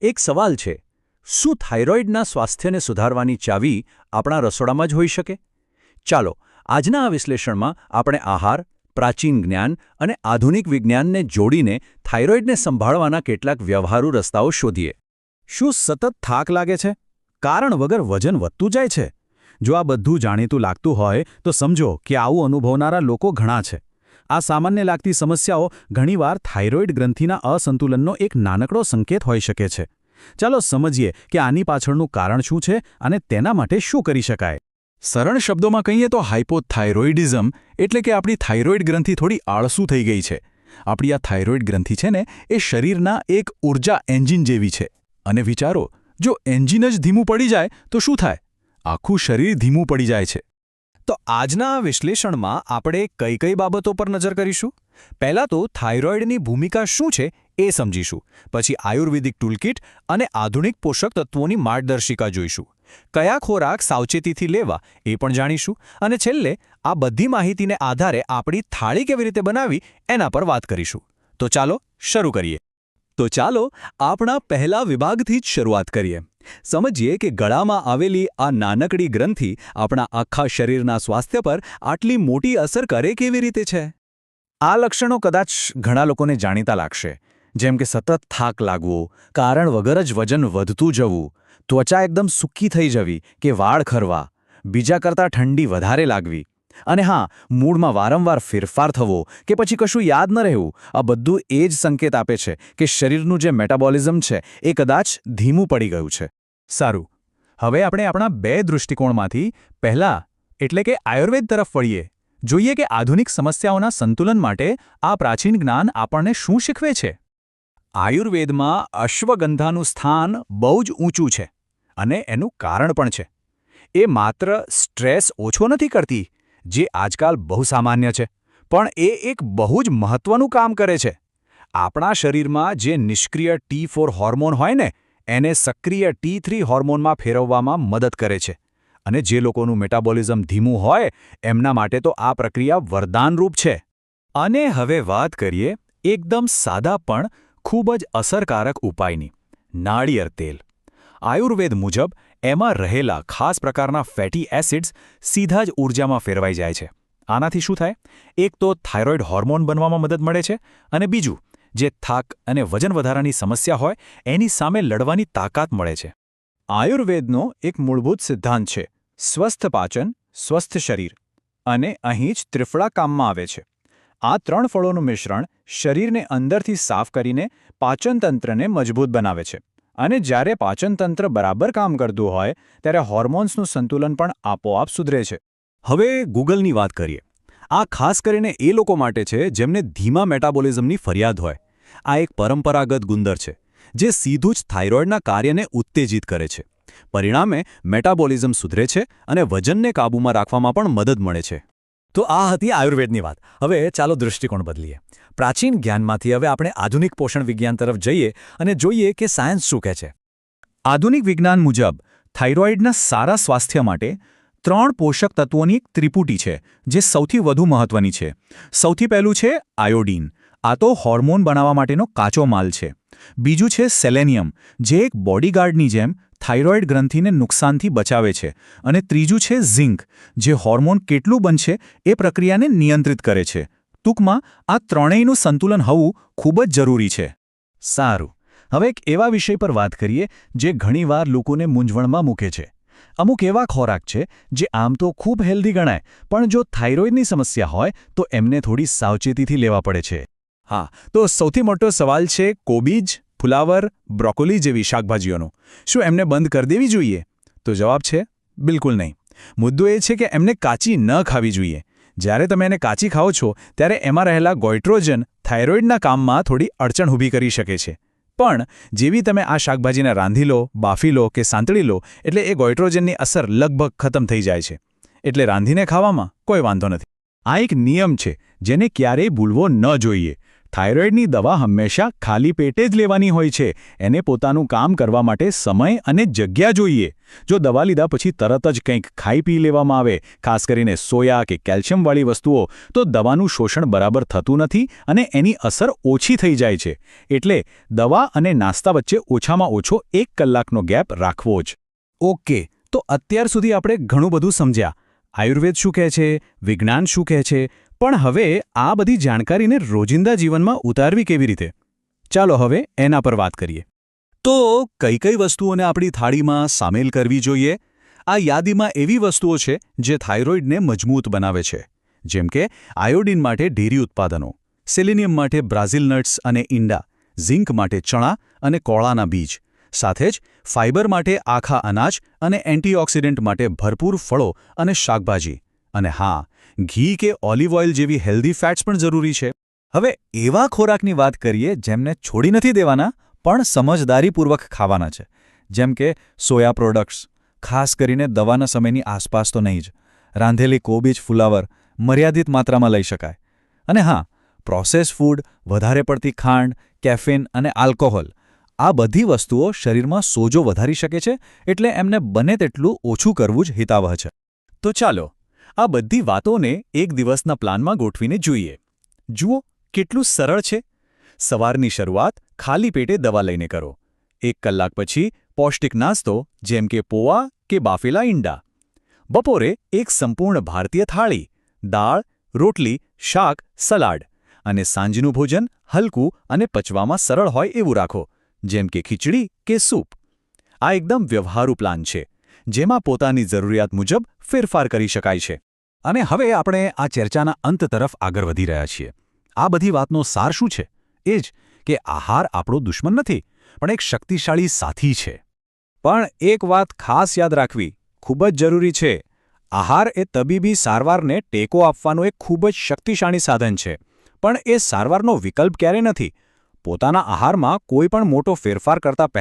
એક સવાલ છે, શું થાઇરોઇડના સ્વાસ્થ્યને સુધારવાની ચાવી આપણા રસોડામાં જ હોઈ શકે? ચાલો, આજના આ વિશ્લેષણમાં આપણે આહાર, પ્રાચીન જ્ઞાન અને આધુનિક વિજ્ઞાનને જોડીને થાઇરોઇડને સંભાળવાના કેટલાક વ્યવહારુ રસ્તાઓ શોધીએ. શું સતત થાક લાગે છે? કારણ વગર વજન વધતું જાય છે? જો આ બધું જાણીતું લાગતું હોય તો સમજો કે આવું અનુભવનારા લોકો ઘણા છે. આ સામાન્ય લાગતી સમસ્યાઓ ઘણીવાર થાઇરોઇડ ગ્રંથિના અસંતુલનનો એક નાનકડો સંકેત હોઈ શકે છે. ચાલો સમજીએ કે આની પાછળનું કારણ શું છે અને તેના માટે શું કરી શકાય. સરળ શબ્દોમાં કહીએ તો હાઇપોથાઇરોઇડિઝમ એટલે કે આપણી થાઇરોઇડ ગ્રંથિ થોડી આળસુ થઈ ગઈ છે. આપણી આ થાઇરોઇડ ગ્રંથિ છે ને એ શરીરના એક ઊર્જા એન્જિન જેવી છે. અને વિચારો, જો એન્જિન જ ધીમું પડી જાય તો શું થાય? આખું શરીર ધીમું પડી જાય છે. તો આજના આ વિશ્લેષણમાં આપણે કઈ કઈ બાબતો પર નજર કરીશું? પહેલાં તો થાઇરોઇડની ભૂમિકા શું છે એ સમજીશું. પછી આયુર્વેદિક ટૂલકિટ અને આધુનિક પોષક તત્વોની માર્ગદર્શિકા જોઈશું. કયા ખોરાક સાવચેતીથી લેવા એ પણ જાણીશું. અને છેલ્લે આ બધી માહિતીને આધારે આપણી થાળી કેવી રીતે બનાવવી એના પર વાત કરીશું. તો ચાલો શરૂ કરીએ. તો ચાલો આપણા પહેલા વિભાગથી જ શરૂઆત કરીએ. સમજીએ કે ગળામાં આવેલી આ નાનકડી ગ્રંથિ આપણા આખા શરીરના સ્વાસ્થ્ય પર આટલી મોટી અસર કરે કેવી રીતે છે? આ લક્ષણો કદાચ ઘણા લોકોને જાણીતા લાગશે, જેમ કે સતત થાક લાગવો, કારણ વગર જ વજન વધતું જવું, ત્વચા એકદમ સૂકી થઈ જવી કે વાળ ખરવા, બીજા કરતાં ઠંડી વધારે લાગવી, અને હા, મૂડમાં વારંવાર ફેરફાર થવો કે પછી કશું યાદ ન રહેવું. આ બધું એ જ સંકેત આપે છે કે શરીરનું જે મેટાબોલિઝમ છે એ કદાચ ધીમું પડી ગયું છે. સારું, હવે આપણે આપણા બે દૃષ્ટિકોણમાંથી પહેલા એટલે કે આયુર્વેદ તરફ વળીએ. જોઈએ કે આધુનિક સમસ્યાઓના સંતુલન માટે આ પ્રાચીન જ્ઞાન આપણને શું શીખવે છે. આયુર્વેદમાં અશ્વગંધાનું સ્થાન બહુ જ ઊંચું છે અને એનું કારણ પણ છે. એ માત્ર સ્ટ્રેસ ઓછો નથી કરતી, જે આજકાલ બહુ સામાન્ય છે, પણ એ એક બહુ જ મહત્વનું કામ કરે છે. આપણા શરીરમાં જે નિષ્ક્રિય T4 હોર્મોન હોય ને એને સક્રિય T3 હોર્મોનમાં ફેરવવામાં મદદ કરે છે. અને જે લોકોનું મેટાબોલિઝમ ધીમું હોય એમના માટે તો આ પ્રક્રિયા વરદાનરૂપ છે. અને હવે વાત કરીએ એકદમ સાદા પણ ખૂબ જ અસરકારક ઉપાયની, નાળિયેર તેલ. આયુર્વેદ મુજબ એમાં રહેલા ખાસ પ્રકારના ફેટી એસિડ્સ સીધા જ ઊર્જામાં ફેરવાઈ જાય છે. આનાથી શું થાય? એક તો થાઇરોઇડ હોર્મોન બનવામાં મદદ મળે છે, અને બીજું, જે થાક અને વજન વધારાની સમસ્યા હોય એની સામે લડવાની તાકાત મળે છે. આયુર્વેદનો એક મૂળભૂત સિદ્ધાંત છે, સ્વસ્થ પાચન, સ્વસ્થ શરીર. અને અહીં જ ત્રિફળા કામમાં આવે છે. આ ત્રણ ફળોનું મિશ્રણ શરીરને અંદરથી સાફ કરીને પાચનતંત્રને મજબૂત બનાવે છે. અને જ્યારે પાચનતંત્ર બરાબર કામ કરતું હોય ત્યારે હોર્મોન્સનું સંતુલન પણ આપોઆપ સુધરે છે. હવે ગૂગલની વાત કરીએ. આ ખાસ કરીને એ લોકો માટે છે જેમને ધીમા મેટાબોલિઝમની ફરિયાદ હોય. આ એક પરંપરાગત ગુંદર છે જે સીધું જ થાઇરોઇડના કાર્યને ઉત્તેજિત કરે છે. પરિણામે મેટાબોલિઝમ સુધરે છે અને વજનને કાબૂમાં રાખવામાં પણ મદદ મળે છે. તો આ હતી આયુર્વેદની વાત. હવે ચાલો દૃષ્ટિકોણ બદલીએ. પ્રાચીન જ્ઞાનમાંથી હવે આપણે આધુનિક પોષણ વિજ્ઞાન તરફ જઈએ અને જોઈએ કે સાયન્સ શું કહે છે. આધુનિક વિજ્ઞાન મુજબ થાઇરોઇડના સારા સ્વાસ્થ્ય માટે 3 પોષક તત્વોની એક ત્રિપુટી છે જે સૌથી વધુ મહત્વની છે. સૌથી પહેલું છે આયોડીન. આ તો હોર્મોન બનાવવા માટેનો કાચો માલ છે. બીજું છે સેલેનિયમ, જે એક બોડીગાર્ડની જેમ થાઇરોઇડ ગ્રંથિને નુકસાનથી બચાવે છે. અને ત્રીજું છે ઝિંક, જે હોર્મોન કેટલું બનશે એ પ્રક્રિયાને નિયંત્રિત કરે છે. ટૂંકમાં આ ત્રણેયનું સંતુલન હોવું ખૂબ જ જરૂરી છે. સારું, હવે એક એવા વિષય પર વાત કરીએ જે ઘણીવાર લોકોને મૂંઝવણમાં મૂકે છે. અમુક એવા ખોરાક છે જે આમ તો ખૂબ હેલ્ધી ગણાય, પણ જો થાઇરોઇડની સમસ્યા હોય તો એમને થોડી સાવચેતીથી લેવા પડે છે. હા, તો સૌથી મોટો સવાલ છે કોબીજ, ફુલાવર, બ્રોકોલી જેવી શાકભાજીઓનો. શું એમને બંધ કરી દેવી જોઈએ? તો જવાબ છે બિલકુલ નહીં. મુદ્દો એ છે કે એમને કાચી ન ખાવી જોઈએ. જ્યારે તમે એને કાચી ખાઓ છો ત્યારે એમાં રહેલા ગોઇટ્રોજન થાઇરોઇડના કામમાં થોડી અડચણ ઊભી કરી શકે છે. પણ જેવી તમે આ શાકભાજીને રાંધી લો, બાફી લો કે સાંતળી લો એટલે એ ગોઇટ્રોજનની અસર લગભગ ખતમ થઈ જાય છે. એટલે રાંધીને ખાવામાં કોઈ વાંધો નથી. આ એક નિયમ છે જેને ક્યારેય ભૂલવો ન જોઈએ. થાઇરોઇડની દવા હંમેશા ખાલી પેટે જ લેવાની હોય છે. એને પોતાનું કામ કરવા માટે સમય અને જગ્યા જોઈએ. જો દવા લીધા પછી તરત જ કંઈક ખાઈ પી લેવામાં આવે, ખાસ કરીને સોયા કે કેલ્શિયમવાળી વસ્તુઓ, તો દવાનું શોષણ બરાબર થતું નથી અને એની અસર ઓછી થઈ જાય છે. એટલે દવા અને નાસ્તા વચ્ચે ઓછામાં ઓછો 1 કલાકનો ગેપ રાખવો જ. ઓકે, તો અત્યાર સુધી આપણે ઘણું બધું સમજ્યા. આયુર્વેદ શું કહે છે, વિજ્ઞાન શું કહે છે, પણ હવે આ બધી જાણકારીને રોજિંદા જીવનમાં ઉતારવી કેવી રીતે? ચાલો હવે એના પર વાત કરીએ. તો કઈ કઈ વસ્તુઓને આપણી થાળીમાં સામેલ કરવી જોઈએ? આ યાદીમાં એવી વસ્તુઓ છે જે થાઇરોઇડને મજબૂત બનાવે છે, જેમ કે આયોડિન માટે ડેરી ઉત્પાદનો, સેલેનિયમ માટે બ્રાઝિલ નટ્સ અને ઈંડા, ઝિંક માટે ચણા અને કોળાના બીજ, સાથે જ ફાઇબર માટે આખા અનાજ અને એન્ટીઓક્સિડન્ટ માટે ભરપૂર ફળો અને શાકભાજી. અને હા, ઘી કે ઓલિવ ઓઇલ જેવી હેલ્ધી ફેટ્સ પણ જરૂરી છે. હવે એવા ખોરાકની વાત કરીએ જેમને છોડી નથી દેવાના પણ સમજદારીપૂર્વક ખાવાના છે, જેમ કે સોયા પ્રોડક્ટ્સ, ખાસ કરીને દવાના સમયની આસપાસ તો નહીં જ. રાંધેલી કોબીજ, ફુલાવર મર્યાદિત માત્રામાં લઈ શકાય. અને હા, પ્રોસેસ ફૂડ, વધારે પડતી ખાંડ, કેફીન અને આલ્કોહોલ, આ બધી વસ્તુઓ શરીરમાં સોજો વધારી શકે છે, એટલે એમને બને તેટલું ઓછું કરવું જ હિતાવહ છે. તો ચાલો આ બધી વાતોને એક દિવસના પ્લાનમાં ગોઠવીને જોઈએ. જુઓ કેટલું સરળ છે. સવારની શરૂઆત ખાલી પેટે દવા લઈને કરો. 1 કલાક પછી પૌષ્ટિક નાસ્તો જેમ કે પોવા કે બાફેલા ઈંડા. બપોરે એક સંપૂર્ણ ભારતીય થાળી, દાળ, રોટલી, શાક, સલાડ. અને સાંજનું ભોજન હલકું અને પચવામાં સરળ હોય એવું રાખો, જેમ કે ખીચડી કે સૂપ. આ એકદમ વ્યવહારુ પ્લાન છે, જેમાં પોતાની જરૂરિયાત મુજબ ફેરફાર કરી શકાય છે. અને હવે આપણે આ ચર્ચાના અંત તરફ આગળ વધી રહ્યા છીએ. આ બધી વાતનો સાર શું છે? એ જ કે આહાર આપણો દુશ્મન નથી, પણ એક શક્તિશાળી સાથી છે. પણ એક વાત ખાસ યાદ રાખવી ખૂબ જ જરૂરી છે. આહાર એ તબીબી સારવારને ટેકો આપવાનું એક ખૂબ જ શક્તિશાળી સાધન છે, પણ એ સારવારનો વિકલ્પ ક્યારે નથી. પોતાના આહારમાં કોઈ પણ મોટો ફેરફાર કરતા પહેલા